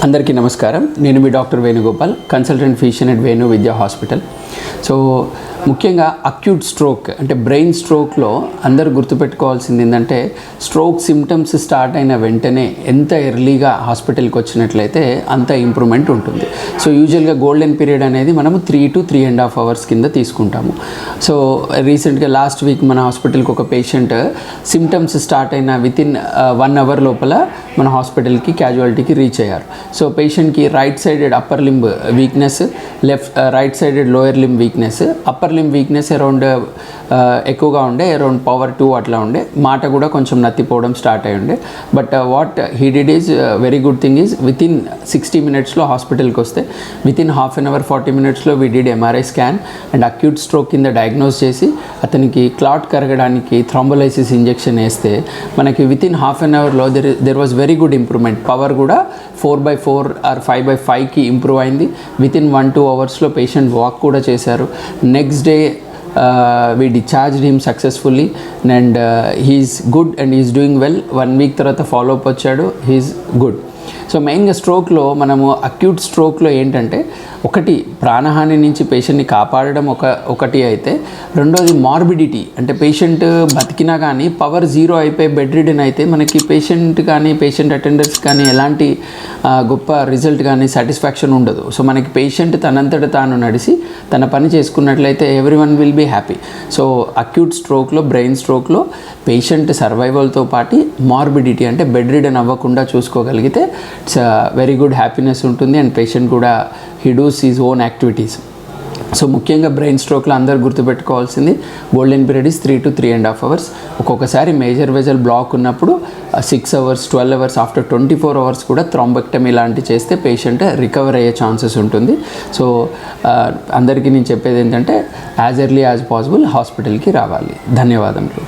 అందరికీ నమస్కారం. నేను మీ doctor Venugopal, consultant physician at Venu Vidya hospital. So ముఖ్యంగా అక్యూట్ స్ట్రోక్ అంటే బ్రెయిన్ స్ట్రోక్లో అందరూ గుర్తుపెట్టుకోవాల్సింది ఏంటంటే, స్ట్రోక్ సిమ్టమ్స్ స్టార్ట్ అయిన వెంటనే ఎంత ఎర్లీగా హాస్పిటల్కి వచ్చినట్లయితే అంత ఇంప్రూవ్మెంట్ ఉంటుంది. సో యూజువల్గా గోల్డెన్ పీరియడ్ అనేది మనము 3 to 3.5 hours కింద తీసుకుంటాము. సో రీసెంట్గా లాస్ట్ వీక్ మన హాస్పిటల్కి ఒక పేషెంట్ సిమ్టమ్స్ స్టార్ట్ అయిన వితిన్ 1 hour లోపల మన హాస్పిటల్కి క్యాజువాలిటీకి రీచ్ అయ్యారు. సో పేషెంట్కి right sided upper limb weakness, right sided lower limb weakness, upper limb weakness around ఎక్కువగా ఉండే, అరౌండ్ power 2 అట్లా ఉండే, మాట కూడా కొంచెం నత్తిపోవడం స్టార్ట్ అయ్యి ఉండే. But what he did is very good thing is within 60 minutesలో హాస్పిటల్కి వస్తే వితిన్ హాఫ్ అన్ అవర్ 40 minutesలో we did MRI scan and acute stroke కింద డయాగ్నోస్ చేసి అతనికి క్లాట్ కరగడానికి థ్రాంబోలైసిస్ ఇంజెక్షన్ వేస్తే మనకి వితిన్ హాఫ్ అన్ అవర్లో there was very good improvement. Power కూడా 4/4 ఆర్ 5/5కి ఇంప్రూవ్ అయింది. వితిన్ 1-2 hours పేషెంట్ వాక్ కూడా చేశారు. Next day we discharged him successfully and he's good and he's doing well. 1 week తర్వాత follow up వచ్చాడు, he's good. So మెయిన్గా స్ట్రోక్లో మనము acute స్ట్రోక్లో ఏంటంటే, ఒకటి ప్రాణహాని నుంచి పేషెంట్ని కాపాడడం ఒకటి అయితే, రెండోది మార్బిడిటీ అంటే పేషెంట్ బతికినా కానీ పవర్ 0 అయిపోయి బెడ్ రిడెన్ అయితే మనకి పేషెంట్ కానీ పేషెంట్ అటెండర్స్ కానీ ఎలాంటి గొప్ప రిజల్ట్ కానీ సాటిస్ఫాక్షన్ ఉండదు. సో మనకి పేషెంట్ తనంతట తాను నడిచి తన పని చేసుకున్నట్లయితే everyone will be happy. So acute స్ట్రోక్లో, బ్రెయిన్ స్ట్రోక్లో పేషెంట్ సర్వైవల్తో పాటు మార్బిడిటీ అంటే బెడ్ రిడెన్ అవ్వకుండా చూసుకోగలిగితే ఇట్స్ వెరీ గుడ్ హ్యాపీనెస్ ఉంటుంది అండ్ పేషెంట్ కూడా he does his own activities. So ముఖ్యంగా బ్రెయిన్ స్ట్రోక్లో అందరు గుర్తుపెట్టుకోవాల్సింది golden period is 3 to 3.5 hours. ఒక్కొక్కసారి మేజర్ వెజల్ బ్లాక్ ఉన్నప్పుడు 6 hours, 12 hours, ఆఫ్టర్ 24 hours కూడా థ్రాంబెక్టమీ లాంటి చేస్తే పేషెంట్ రికవర్ అయ్యే ఛాన్సెస్ ఉంటుంది. సో అందరికీ నేను చెప్పేది ఏంటంటే, యాజ్ ఎర్లీ యాజ్ పాసిబుల్ హాస్పిటల్కి రావాలి. ధన్యవాదములు.